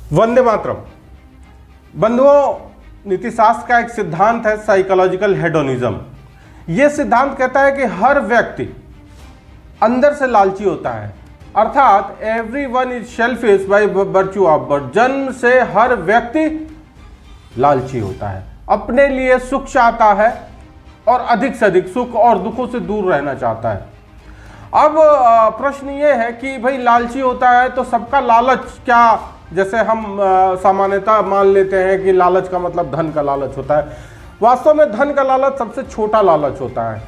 वंदे मातरम। बंधुओं, नीतिशास्त्र का एक सिद्धांत है साइकोलॉजिकल हेडोनिज्म। यह सिद्धांत कहता है कि हर व्यक्ति अंदर से लालची होता है, अर्थात everyone is selfish by virtue of birth. जन्म से हर व्यक्ति लालची होता है, अपने लिए सुख चाहता है और अधिक से अधिक सुख और दुखों से दूर रहना चाहता है। अब प्रश्न ये है कि भाई लालची होता है तो सबका लालच क्या, जैसे हम सामान्यतः मान लेते हैं कि लालच का मतलब धन का लालच होता है। वास्तव में धन का लालच सबसे छोटा लालच होता है।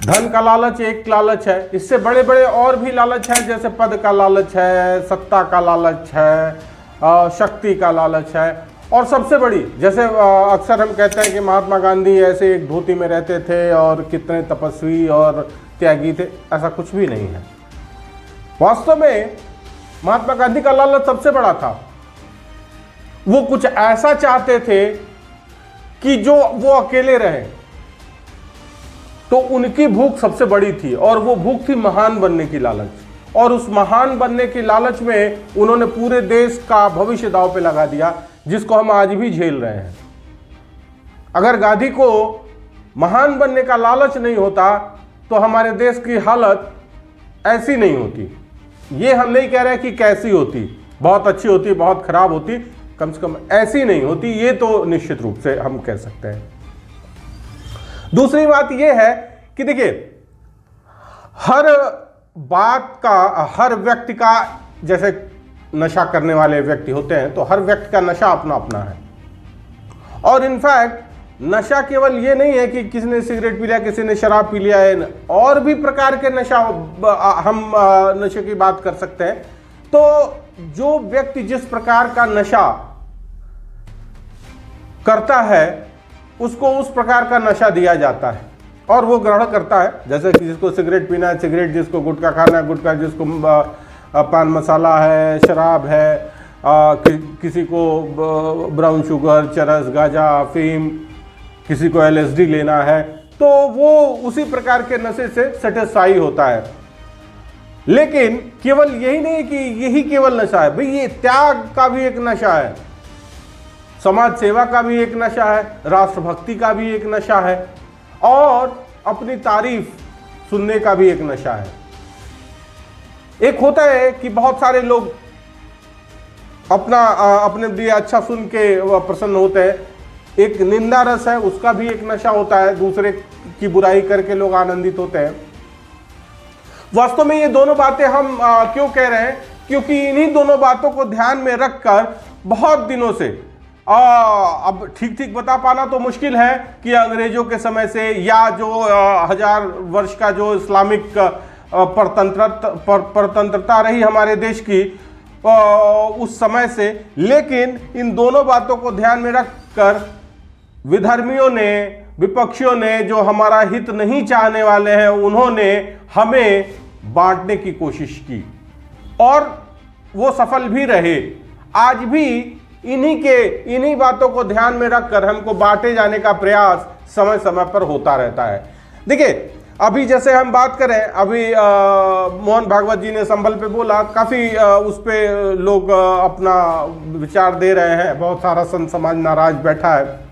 धन का लालच एक लालच है, इससे बड़े बड़े और भी लालच हैं, जैसे पद का लालच है, सत्ता का लालच है, शक्ति का लालच है। और सबसे बड़ी, जैसे अक्सर हम कहते हैं कि महात्मा गांधी ऐसे एक धोती में रहते थे और कितने तपस्वी और त्यागी थे, ऐसा कुछ भी नहीं है। वास्तव में महात्मा गांधी का लालच सबसे बड़ा था। वो कुछ ऐसा चाहते थे कि जो वो अकेले रहे, तो उनकी भूख सबसे बड़ी थी और वो भूख थी महान बनने की लालच। और उस महान बनने की लालच में उन्होंने पूरे देश का भविष्य दांव पे लगा दिया, जिसको हम आज भी झेल रहे हैं। अगर गांधी को महान बनने का लालच नहीं होता तो हमारे देश की हालत ऐसी नहीं होती। ये हम नहीं कह रहे कि कैसी होती, बहुत अच्छी होती, बहुत खराब होती, कम से कम ऐसी नहीं होती, ये तो निश्चित रूप से हम कह सकते हैं। दूसरी बात यह है कि देखिए, हर बात का, हर व्यक्ति का, जैसे नशा करने वाले व्यक्ति होते हैं तो हर व्यक्ति का नशा अपना अपना है। और इनफैक्ट नशा केवल ये नहीं है कि किसी ने सिगरेट पी लिया, किसी ने शराब पी लिया है, और भी प्रकार के नशा, हम नशे की बात कर सकते हैं। तो जो व्यक्ति जिस प्रकार का नशा करता है उसको उस प्रकार का नशा दिया जाता है और वो ग्रहण करता है। जैसे कि जिसको सिगरेट पीना है सिगरेट, जिसको गुटखा खाना है गुटखा, जिसको पान मसाला है, शराब है, किसी को ब्राउन शुगर, चरस, गांजा, अफीम, किसी को LSD लेना है, तो वो उसी प्रकार के नशे से सेटिस्फाई होता है। लेकिन केवल यही नहीं कि यही केवल नशा है, भाई ये त्याग का भी एक नशा है, समाज सेवा का भी एक नशा है, राष्ट्रभक्ति का भी एक नशा है, और अपनी तारीफ सुनने का भी एक नशा है। एक होता है कि बहुत सारे लोग अपने लिए अच्छा सुन के प्रसन्न होते हैं, एक निंदा रस है, उसका भी एक नशा होता है, दूसरे की बुराई करके लोग आनंदित होते हैं। वास्तव में ये दोनों बातें हम क्यों कह रहे हैं, क्योंकि इन्हीं दोनों बातों को ध्यान में रखकर बहुत दिनों से, अब ठीक ठीक बता पाना तो मुश्किल है कि अंग्रेजों के समय से या जो 1000 वर्ष का जो इस्लामिक परतंत्रता रही हमारे देश की उस समय से, लेकिन इन दोनों बातों को ध्यान में रखकर विधर्मियों ने, विपक्षियों ने, जो हमारा हित नहीं चाहने वाले हैं, उन्होंने हमें बांटने की कोशिश की और वो सफल भी रहे। आज भी इन्हीं बातों को ध्यान में रखकर हमको बांटे जाने का प्रयास समय समय पर होता रहता है। देखिए, अभी जैसे हम बात करें, अभी मोहन भागवत जी ने संबल पे बोला, काफ़ी उस पे लोग अपना विचार दे रहे हैं, बहुत सारा संत समाज नाराज बैठा है।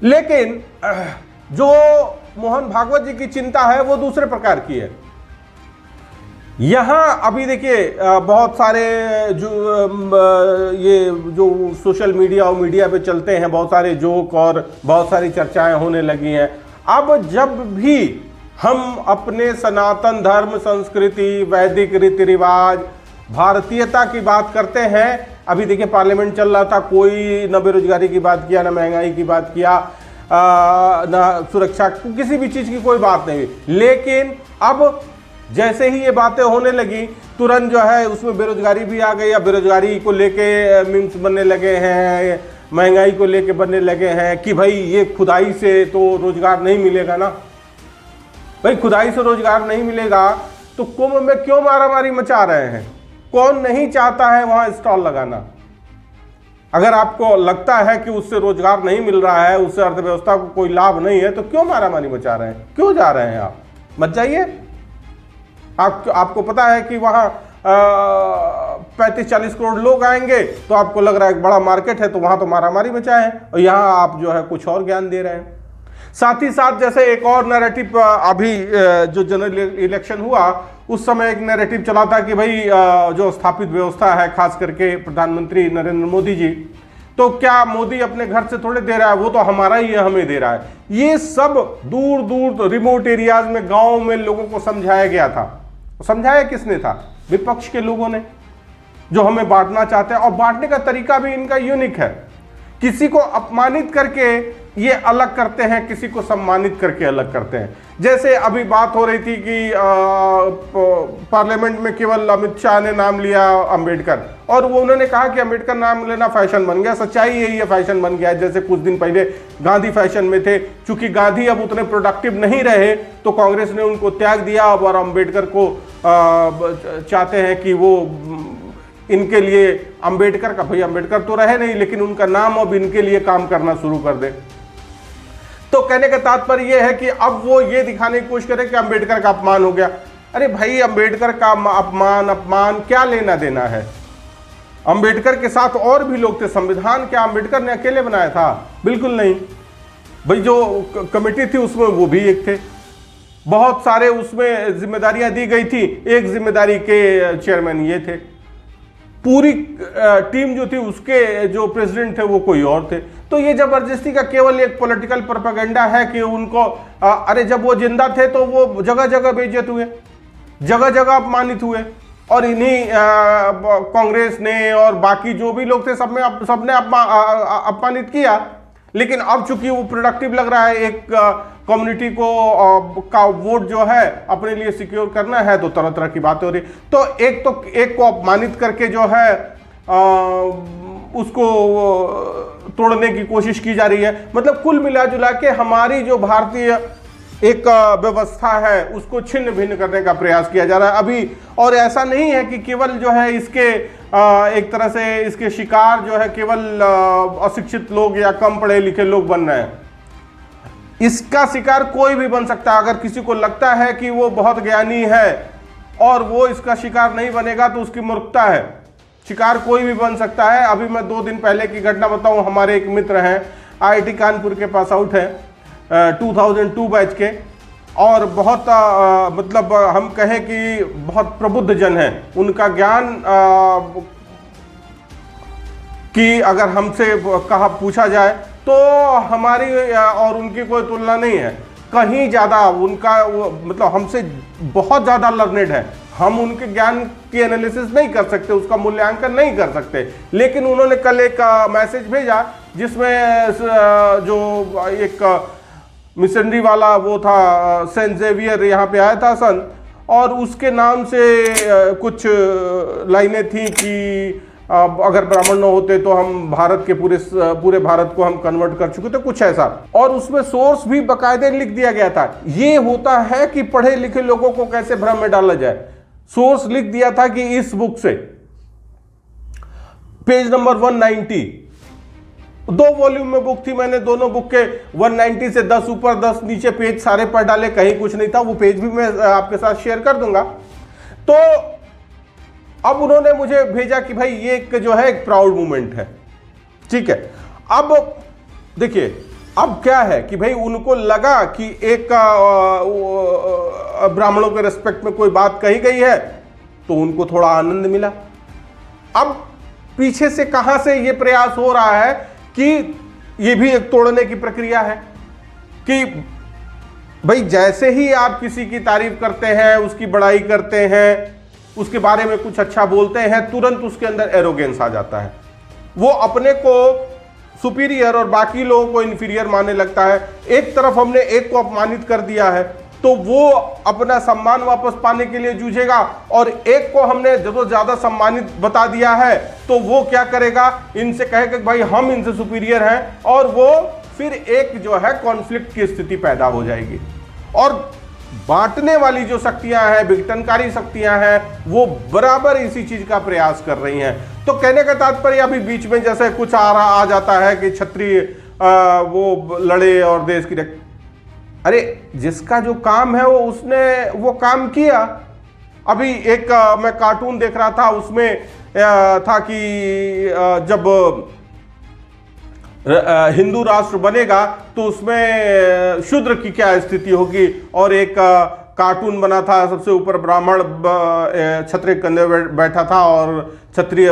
लेकिन जो मोहन भागवत जी की चिंता है वो दूसरे प्रकार की है। यहाँ अभी देखिए, बहुत सारे ये जो सोशल मीडिया और मीडिया पे चलते हैं, बहुत सारे जोक और बहुत सारी चर्चाएं होने लगी हैं। अब जब भी हम अपने सनातन धर्म, संस्कृति, वैदिक रीति रिवाज, भारतीयता की बात करते हैं, अभी देखिए पार्लियामेंट चल रहा था, कोई न बेरोजगारी की बात किया, न महंगाई की बात किया, न सुरक्षा, किसी भी चीज़ की कोई बात नहीं। लेकिन अब जैसे ही ये बातें होने लगी, तुरंत जो है उसमें बेरोजगारी भी आ गई, या बेरोजगारी को लेके मीम्स बनने लगे हैं, महंगाई को लेके बनने लगे हैं कि भाई ये खुदाई से तो रोजगार नहीं मिलेगा ना। भाई खुदाई से रोजगार नहीं मिलेगा तो कुंभ में क्यों मारामारी मचा रहे हैं? कौन नहीं चाहता है वहां स्टॉल लगाना? अगर आपको लगता है कि उससे रोजगार नहीं मिल रहा है, उससे अर्थव्यवस्था को कोई लाभ नहीं है, तो क्यों मारामारी मचा रहे हैं? क्यों जा रहे हैं आप? मत जाइए। आपको पता है कि वहां 35-40 करोड़ लोग आएंगे तो आपको लग रहा है एक बड़ा मार्केट है, तो वहां तो मारामारी मचा है, और यहां आप जो है कुछ और ज्ञान दे रहे हैं। साथ ही साथ जैसे एक और नैरेटिव अभी जो जनरल इलेक्शन हुआ उस समय एक नैरेटिव चला था कि भाई जो स्थापित व्यवस्था है, खास करके प्रधानमंत्री नरेंद्र मोदी जी, तो क्या मोदी अपने घर से थोड़े दे रहा है, वो तो हमारा ही है, हमें दे रहा है। ये सब दूर दूर रिमोट एरियाज में, गांव में लोगों को समझाया गया था। समझाया किसने था? विपक्ष के लोगों ने, जो हमें बांटना चाहते हैं। और बांटने का तरीका भी इनका यूनिक है, किसी को अपमानित करके ये अलग करते हैं, किसी को सम्मानित करके अलग करते हैं। जैसे अभी बात हो रही थी कि पार्लियामेंट में केवल अमित शाह ने नाम लिया अंबेडकर, और वो उन्होंने कहा कि अंबेडकर नाम लेना फैशन बन गया। सच्चाई यही है, फैशन बन गया है। जैसे कुछ दिन पहले गांधी फैशन में थे, चूंकि गांधी अब उतने प्रोडक्टिव नहीं रहे तो कांग्रेस ने उनको त्याग दिया, और अंबेडकर को चाहते हैं कि वो इनके लिए अंबेडकर का, भाई अंबेडकर तो रहे नहीं, लेकिन उनका नाम अब इनके लिए काम करना शुरू कर दे। तो कहने का तात्पर्य यह है कि अब वो ये दिखाने की कोशिश करें कि अंबेडकर का अपमान हो गया। अरे भाई, अंबेडकर का अपमान क्या लेना देना है? अंबेडकर के साथ और भी लोग थे। संविधान क्या अंबेडकर ने अकेले बनाया था? बिल्कुल नहीं भाई। जो कमेटी थी उसमें वो भी एक थे, बहुत सारे उसमें जिम्मेदारियां दी गई थी, एक जिम्मेदारी के चेयरमैन ये थे। पूरी टीम जो थी उसके जो प्रेसिडेंट थे वो कोई और थे। तो ये जबरदस्ती का केवल एक पॉलिटिकल प्रोपेगेंडा है कि उनको अरे जब वो जिंदा थे तो वो जगह जगह बेइज्जत हुए, जगह जगह अपमानित हुए, और इन्हीं कांग्रेस ने और बाकी जो भी लोग थे सबने अपमानित किया। लेकिन अब चूंकि वो प्रोडक्टिव लग रहा है, एक कम्युनिटी को का वोट जो है अपने लिए सिक्योर करना है, तो तरह तरह की बातें हो रही। तो एक को अपमानित करके जो है उसको तोड़ने की कोशिश की जा रही है। मतलब कुल मिला जुला के हमारी जो भारतीय एक व्यवस्था है उसको छिन्न भिन्न करने का प्रयास किया जा रहा है अभी। और ऐसा नहीं है कि केवल जो है इसके एक तरह से इसके शिकार जो है केवल अशिक्षित लोग या कम पढ़े लिखे लोग बन रहे हैं। इसका शिकार कोई भी बन सकता है। अगर किसी को लगता है कि वो बहुत ज्ञानी है और वो इसका शिकार नहीं बनेगा तो उसकी मूर्खता है। शिकार कोई भी बन सकता है। अभी मैं 2 दिन पहले की घटना बताऊं। हमारे एक मित्र हैं, आईआईटी कानपुर के पास आउट है, 2002 बैच के, और बहुत मतलब हम कहें कि बहुत प्रबुद्ध जन है। उनका ज्ञान कि अगर हमसे कहा पूछा जाए तो हमारी और उनकी कोई तुलना नहीं है, कहीं ज़्यादा उनका मतलब हमसे बहुत ज़्यादा लर्नेड है। हम उनके ज्ञान की एनालिसिस नहीं कर सकते, उसका मूल्यांकन नहीं कर सकते। लेकिन उन्होंने कल एक मैसेज भेजा जिसमें जो एक मिशनरी वाला वो था, सेंट जेवियर यहाँ पे आया था सन, और उसके नाम से कुछ लाइनें थी कि अगर ब्राह्मण न होते तो हम भारत के पूरे भारत को हम कन्वर्ट कर चुके थे, कुछ ऐसा। और उसमें सोर्स भी बाकायदे लिख दिया गया था। ये होता है कि पढ़े लिखे लोगों को कैसे भ्रम में डाला जाए। सोर्स लिख दिया था कि इस बुक से, पेज नंबर 190, 2 वॉल्यूम में बुक थी, मैंने दोनों बुक के 190 से 10 ऊपर 10 नीचे पेज सारे पढ़ डाले, कहीं कुछ नहीं था। वो पेज भी मैं आपके साथ शेयर कर दूंगा। तो अब उन्होंने मुझे भेजा कि भाई ये जो है एक प्राउड मूवमेंट है, ठीक है। अब देखिए, अब क्या है कि भाई उनको लगा कि एक ब्राह्मणों के रेस्पेक्ट में कोई बात कही गई है तो उनको थोड़ा आनंद मिला। अब पीछे से कहां से ये प्रयास हो रहा है कि ये भी एक तोड़ने की प्रक्रिया है कि भाई जैसे ही आप किसी की तारीफ करते हैं, उसकी बड़ाई करते हैं, उसके बारे में कुछ अच्छा बोलते हैं, तुरंत उसके अंदर एरोगेंस आ जाता है। वो अपने को सुपीरियर और बाकी लोगों को इंफीरियर मानने लगता है। एक तरफ हमने एक को अपमानित कर दिया है तो वो अपना सम्मान वापस पाने के लिए जूझेगा, और एक को हमने जब ज्यादा सम्मानित बता दिया है तो वो क्या करेगा, इनसे कहेगा भाई हम इनसे सुपीरियर हैं, और वो फिर एक जो है कॉन्फ्लिक्ट की स्थिति पैदा हो जाएगी। और बांटने वाली जो शक्तियां हैं, विघटनकारी शक्तियां हैं, वो बराबर इसी चीज का प्रयास कर रही हैं। तो कहने का तात्पर्य अभी बीच में जैसे कुछ आ जाता है कि क्षत्रिय वो लड़े और देश की अरे जिसका जो काम है वो उसने वो काम किया। अभी एक मैं कार्टून देख रहा था, उसमें था कि जब हिंदू राष्ट्र बनेगा तो उसमें शूद्र की क्या स्थिति होगी, और एक कार्टून बना था, सबसे ऊपर ब्राह्मण क्षत्रिय कंधे बैठा था और क्षत्रिय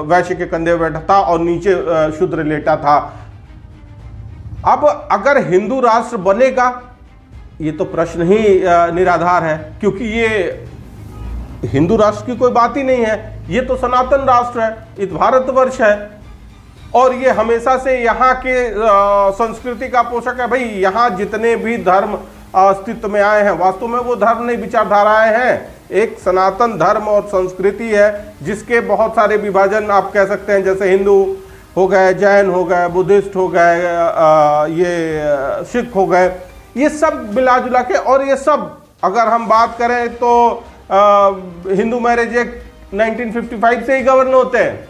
वैश्य के कंधे बैठा था और नीचे शूद्र लेटा था। अब अगर हिंदू राष्ट्र बनेगा, ये तो प्रश्न ही निराधार है, क्योंकि ये हिंदू राष्ट्र की कोई बात ही नहीं है, ये तो सनातन राष्ट्र है, ये भारतवर्ष है और ये हमेशा से यहाँ के संस्कृति का पोषक है। भाई यहाँ जितने भी धर्म अस्तित्व में आए हैं, वास्तव में वो धर्म नहीं विचारधाराएं हैं, एक सनातन धर्म और संस्कृति है जिसके बहुत सारे विभाजन आप कह सकते हैं, जैसे हिंदू हो गए, जैन हो गए, बुद्धिस्ट हो गए, ये सिख हो गए, ये सब मिला जुला के। और ये सब अगर हम बात करें तो हिंदू मैरिज एक्ट 1955 से ही गवर्न होते हैं।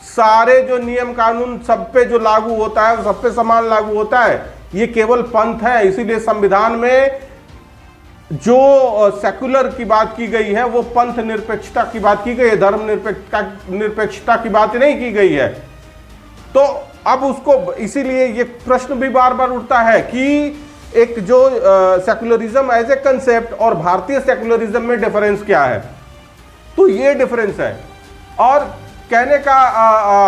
सारे जो नियम कानून सब पे जो लागू होता है वो सब पे समान लागू होता है। ये केवल पंथ है, इसीलिए संविधान में जो सेकुलर की बात की गई है वो पंथ निरपेक्षता की बात की गई है, धर्म निरपेक्षता की बात नहीं की गई है। तो अब उसको, इसीलिए ये प्रश्न भी बार बार उठता है कि एक जो सेकुलरिज्म एज ए कंसेप्ट और भारतीय सेकुलरिज्म में डिफरेंस क्या है। तो ये डिफरेंस है, और कहने का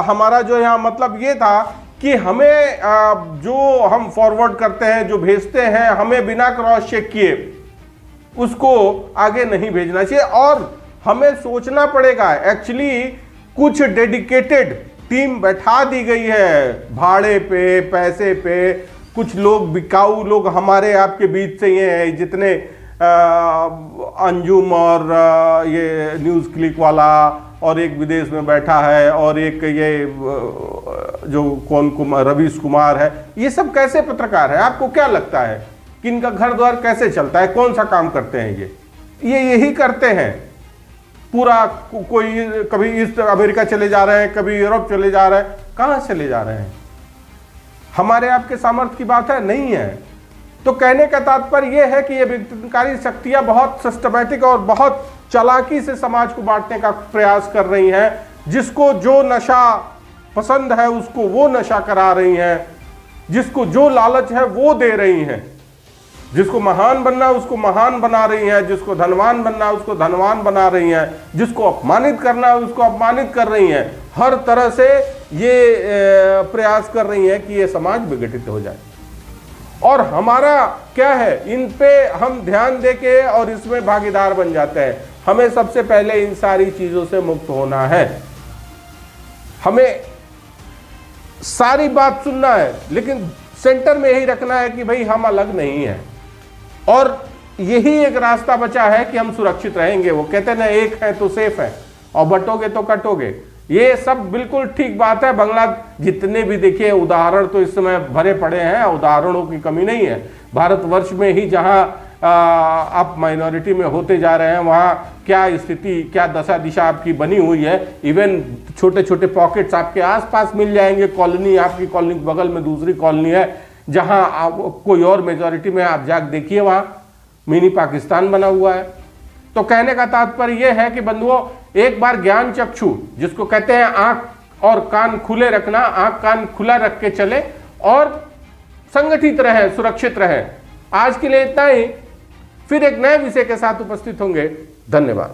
हमारा जो यहाँ मतलब ये था कि हमें जो हम फॉरवर्ड करते हैं, जो भेजते हैं, हमें बिना क्रॉस चेक किए उसको आगे नहीं भेजना चाहिए। और हमें सोचना पड़ेगा, एक्चुअली कुछ डेडिकेटेड टीम बैठा दी गई है भाड़े पे, पैसे पे, कुछ लोग बिकाऊ लोग हमारे आपके बीच से ये हैं, जितने अंजुम और ये न्यूज़ क्लिक वाला, और एक विदेश में बैठा है, और एक ये जो कौन कुमार, रवीश कुमार है, ये सब कैसे पत्रकार है? आपको क्या लगता है कि इनका घर द्वार कैसे चलता है? कौन सा काम करते हैं ये यही करते हैं पूरा। कोई कभी ईस्ट अमेरिका चले जा रहे हैं, कभी यूरोप चले जा रहे हैं, कहाँ चले जा रहे हैं? हमारे आपके सामर्थ्य की बात है, नहीं है। तो कहने का तात्पर्य यह है कि ये विघटनकारी शक्तियां बहुत सिस्टमैटिक और बहुत चालाकी से समाज को बांटने का प्रयास कर रही हैं। जिसको जो नशा पसंद है उसको वो नशा करा रही हैं, जिसको जो लालच है वो दे रही हैं, जिसको महान बनना उसको महान बना रही हैं, जिसको धनवान बनना उसको धनवान बना रही हैं, जिसको अपमानित करना उसको अपमानित कर रही हैं। हर तरह से ये प्रयास कर रही हैं कि ये समाज विघटित हो जाए। और हमारा क्या है, इन पे हम ध्यान देके और इसमें भागीदार बन जाते हैं। हमें सबसे पहले इन सारी चीजों से मुक्त होना है, हमें सारी बात सुनना है, लेकिन सेंटर में यही रखना है कि भाई हम अलग नहीं हैं। और यही एक रास्ता बचा है कि हम सुरक्षित रहेंगे। वो कहते हैं ना, एक है तो सेफ है और बटोगे तो कटोगे। ये सब बिल्कुल ठीक बात है। बंगला जितने भी देखिए उदाहरण तो इस समय भरे पड़े हैं, उदाहरणों की कमी नहीं है। भारतवर्ष में ही जहां आप माइनॉरिटी में होते जा रहे हैं, वहां क्या स्थिति, क्या दशा दिशा आपकी बनी हुई है। इवन छोटे छोटे पॉकेट्स आपके आसपास मिल जाएंगे। कॉलोनी, आपकी कॉलोनी के बगल में दूसरी कॉलोनी है जहां कोई और मेजॉरिटी में, आप जाके देखिए वहां मिनी पाकिस्तान बना हुआ है। तो कहने का तात्पर्य यह है कि बंधुओं, एक बार ज्ञान चक्षु, जिसको कहते हैं आंख और कान खुले रखना, आंख कान खुला रख के चले और संगठित रहे, सुरक्षित रहे। आज के लिए इतना ही, फिर एक नए विषय के साथ उपस्थित होंगे। धन्यवाद।